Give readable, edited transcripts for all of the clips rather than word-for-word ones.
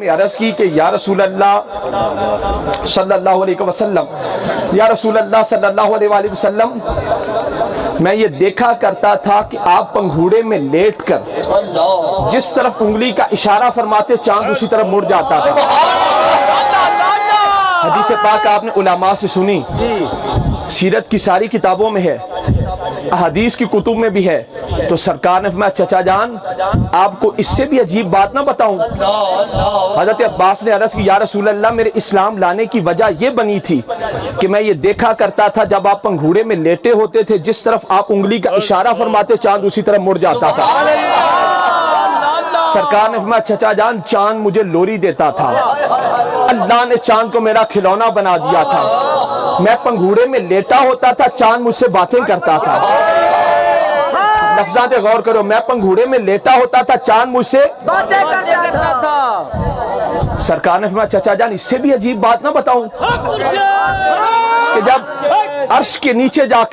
نے عرض کی کہ یا رسول اللہ صلی اللہ علیہ وسلم، یا رسول اللہ صلی اللہ علیہ وآلہ وسلم، میں یہ دیکھا کرتا تھا کہ آپ پنگھوڑے میں لیٹ کر جس طرف انگلی کا اشارہ فرماتے چاند اسی طرف مڑ جاتا تھا۔ حدیث پاک آپ نے علماء سے سنی، سیرت کی ساری کتابوں میں ہے، احادیث کی کتب میں بھی ہے، تو سرکار نے فرمایا چچا جان آپ کو اس سے بھی عجیب بات نہ بتاؤں؟ حضرت عباس نے عرض کی یا رسول اللہ میرے اسلام لانے کی وجہ یہ بنی تھی کہ میں یہ دیکھا کرتا تھا جب آپ پنگھوڑے میں لیٹے ہوتے تھے جس طرف آپ انگلی کا اشارہ فرماتے چاند اسی طرف مڑ جاتا تھا۔ سرکار نے فرمایا چچا جان چاند مجھے لوری دیتا تھا، اللہ نے چاند کو میرا کھلونا بنا دیا تھا، میں پنگھوڑے میں لیٹا ہوتا تھا چاند مجھ سے باتیں کرتا تھا۔ لفظات غور کرو، میں پنگھوڑے میں لیٹا ہوتا تھا چاند مجھ سے باتیں کرتا تھا۔ سرکار نے فرمایا چچا جان اس سے بھی عجیب بات نہ بتاؤں کہ جب عرش کے نیچے جا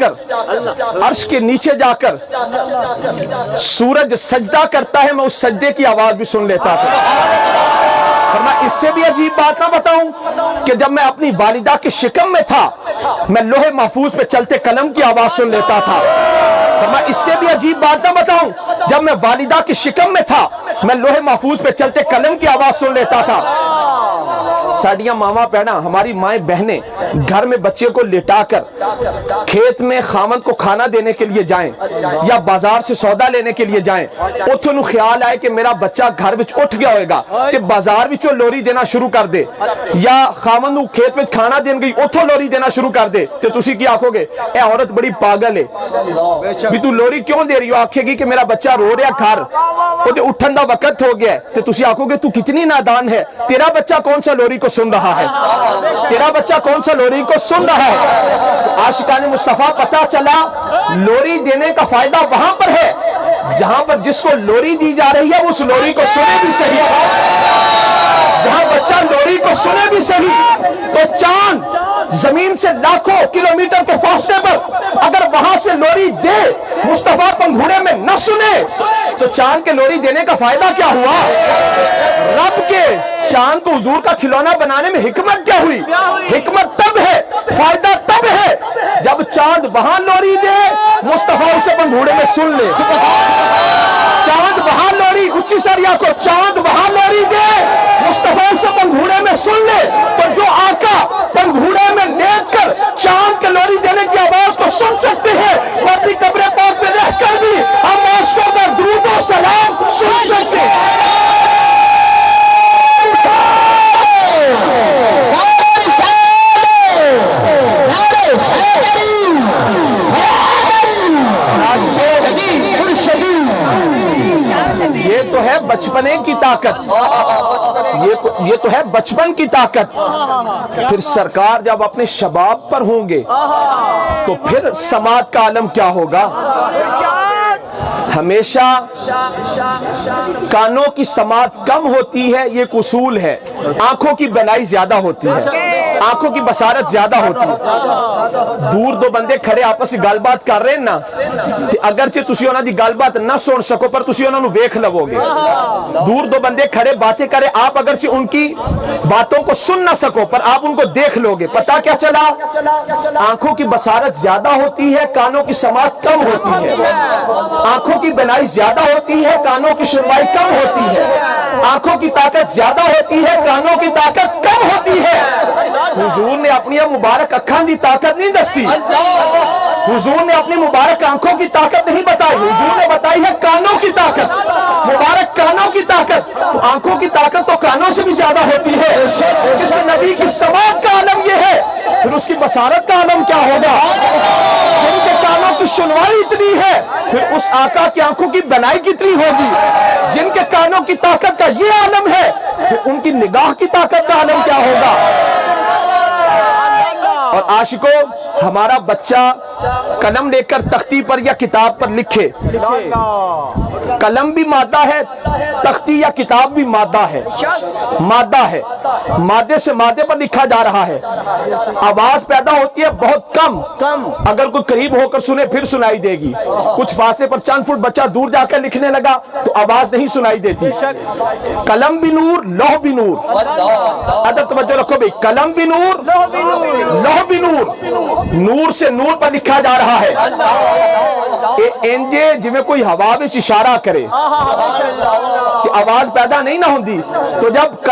کر سورج سجدہ کرتا ہے میں اس سجدے کی آواز بھی سن لیتا تھا۔ فرمایا اس سے بھی عجیب بات نہ بتاؤں کہ جب میں اپنی والدہ کے شکم میں تھا میں لوح محفوظ پہ چلتے قلم کی آواز سن لیتا تھا۔ فرمایا اس سے بھی عجیب بات نہ بتاؤں جب میں والدہ کے شکم میں تھا میں لوح محفوظ پہ چلتے قلم کی آواز سن لیتا تھا۔ ساڑیاں ماما پہنا ہماری مائیں بہنیں گھر میں بچے کو لٹا کر کھیت میں خامند کو کھانا دینے کے لیے جائیں یا بازار سے سودا لینے کے لیے جائیں، اتھے نو خیال آئے کہ میرا بچہ گھر وچ اٹھ گیا ہوئے گا کہ بازار وچوں لوری دینا شروع کر دے، یا خامند نو کھیت وچ کھانا دین گئی اتھوں لوری دینا شروع کر دے، تے تسی کی آکھو گے اے عورت بڑی پاگل ہے بھی تو لوری کیوں دے رہی ہو؟ آکھے گی کہ میرا بچہ رو رہا گھر تے اٹھن دا وقت ہو گیا ہے، تے تسی آکھو گے تو کتنی نادان ہے، تیرا بچہ کون سا لوری کو سن رہا ہے، تیرا بچہ کون سا لوری کو سن رہا ہے۔ عاشقان مصطفیٰ پتہ چلا لوری دینے کا فائدہ وہاں پر ہے جہاں پر جس کو لوری دی جا رہی ہے اس لوری کو سنے بھی صحیح، جہاں بچہ لوری کو سنے بھی صحیح۔ تو چاند زمین سے لاکھوں کلومیٹر کے فاصلے پر اگر وہاں سے لوری دے مصطفیٰ پنگھوڑے میں نہ سنے تو چاند کے لوری دینے کا فائدہ کیا ہوا؟ رب کے چاند کو حضور کا کھلونا بنانے میں حکمت کیا ہوئی؟ حکمت تب ہے، فائدہ تب ہے جب چاند وہاں لوری دے مصطفیٰ اسے پنگھوڑے میں سن لے۔ چاند وہاں لوری اچھی سریا کو چاند وہاں لوری دے مصطفیٰ اسے پنگھوڑے میں سن لے، تو جو آقا پنگھوڑے میں لیٹ کر چاند کے لوری دینے کی آواز کو سن سکتے ہیں وہ اپنی قبر پاک میں رہ کر بھی ہم عاشقوں کا درود و سلام سن سکتے ہیں۔ یہ تو ہے بچپنے کی طاقت، یہ تو ہے بچپن کی طاقت۔ پھر سرکار جب اپنے شباب پر ہوں گے تو پھر سماعت کا عالم کیا ہوگا؟ ہمیشہ کانوں کی سماعت کم ہوتی ہے، یہ ایک اصول ہے، آنکھوں کی بینائی زیادہ ہوتی ہے، آنکھوں کی بصارت زیادہ ہوتی ہے۔ دور دو بندے کھڑے آپس کی گل بات کر رہے ہیں نا، اگرچہ تسی انہاں دی گل بات نہ سن سکو پر تسی انہاں نو ویکھ لو گے۔ دور دو بندے کھڑے باتیں کرے آپ اگرچہ ان کی باتوں کو سن نہ سکو پر آپ ان کو دیکھ لو گے۔ پتہ کیا چلا؟ آنکھوں کی بصارت زیادہ ہوتی ہے، کانوں کی سماعت کم ہوتی ہے۔ آنکھوں کی بینائی زیادہ ہوتی ہے، کانوں کی سنوائی کم ہوتی ہے۔ آنکھوں کی طاقت زیادہ ہوتی ہے، کانوں کی طاقت کم ہوتی ہے۔ حضور نے اپنی مبارک اکھان دی طاقت نہیں دسی، حضور نے اپنی مبارک آنکھوں کی طاقت نہیں بتائی، حضور نے بتائی ہے کانوں کی طاقت، مبارک کانوں کی طاقت۔ تو آنکھوں کی طاقت تو کانوں سے بھی زیادہ ہوتی ہے۔ جس نبی کی سماعت کا عالم یہ ہے پھر اس کی بصارت کا عالم کیا ہوگا؟ جن کے کانوں کی سنوائی اتنی ہے پھر اس آقا کی آنکھوں کی بنائی کتنی ہوگی؟ جن کے کانوں کی طاقت کا یہ عالم ہے پھر ان کی نگاہ کی طاقت کا عالم کیا ہوگا؟ اور عاشقوں ہمارا بچہ قلم لے کر تختی پر یا کتاب پر لکھے، قلم بھی مادہ ہے، تختی یا کتاب بھی مادہ ہے، مادہ ہے، مادے سے مادے پر لکھا جا رہا ہے، آواز پیدا ہوتی ہے بہت کم، اگر کوئی قریب ہو کر سنے پھر سنائی دے گی، کچھ فاصلے پر چند فٹ بچہ دور جا کر لکھنے لگا تو آواز نہیں سنائی دیتی۔ قلم بھی نور، لوح بھی نور، ادب توجہ رکھو بھئی، قلم بھی نور، لوح بھی نور، نور سے نور پر لکھا جا رہا ہے۔ انجے جی میں کوئی ہوا وچ اشارہ کرے کہ آواز پیدا نہیں نہ ہوندی، تو جب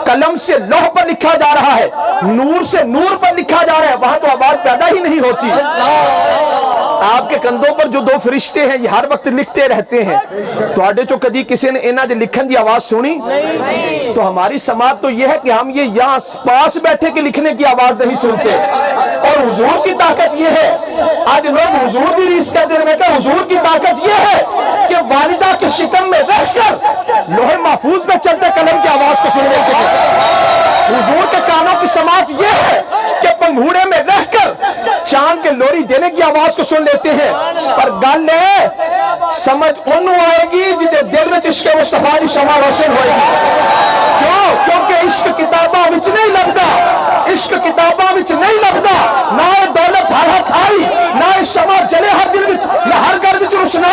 قلم سے لوح پر لکھا جا رہا ہے، نور سے نور پر لکھا جا رہا ہے، وہاں تو آواز پیدا ہی نہیں ہوتی۔ آپ کے کندھوں پر جو دو فرشتے ہیں یہ ہر وقت لکھتے رہتے ہیں، تو آڈے چو کدی کسی نے انہاں دے لکھن دی آواز سنی؟ تو ہماری سماعت تو یہ ہے کہ ہم یہ یہاں پاس بیٹھے کے لکھنے کی آواز نہیں سنتے، اور حضور کی طاقت یہ ہے، آج لوگ حضور بھی ریس کر دے رہے ہیں، حضور کی طاقت یہ ہے کہ والدہ کے شکم میں رہ کر لوح محفوظ میں چلتے قلم کی آواز کو سننے کے لیے، حضور کے کانوں کی سماعت یہ ہے کہ پنگھوڑے میں رہ کر چاند کے لوری دینے کی آواز کو سن لیتے ہیں۔ پر گل ہے سمجھ انہوں آئے گی جنہیں دل میں عشق مصطفیٰ کی شمع روشن ہوئے گی۔ کیوں؟ کیونکہ عشق کتاباں وچ نہیں لگتا، عشق کتاباں وچ نہیں لگتا، نہ دولت ہر ہاتھ آئی، نہ شمع جلے ہر دل وچ، نہ ہر گھر وچ روشنائی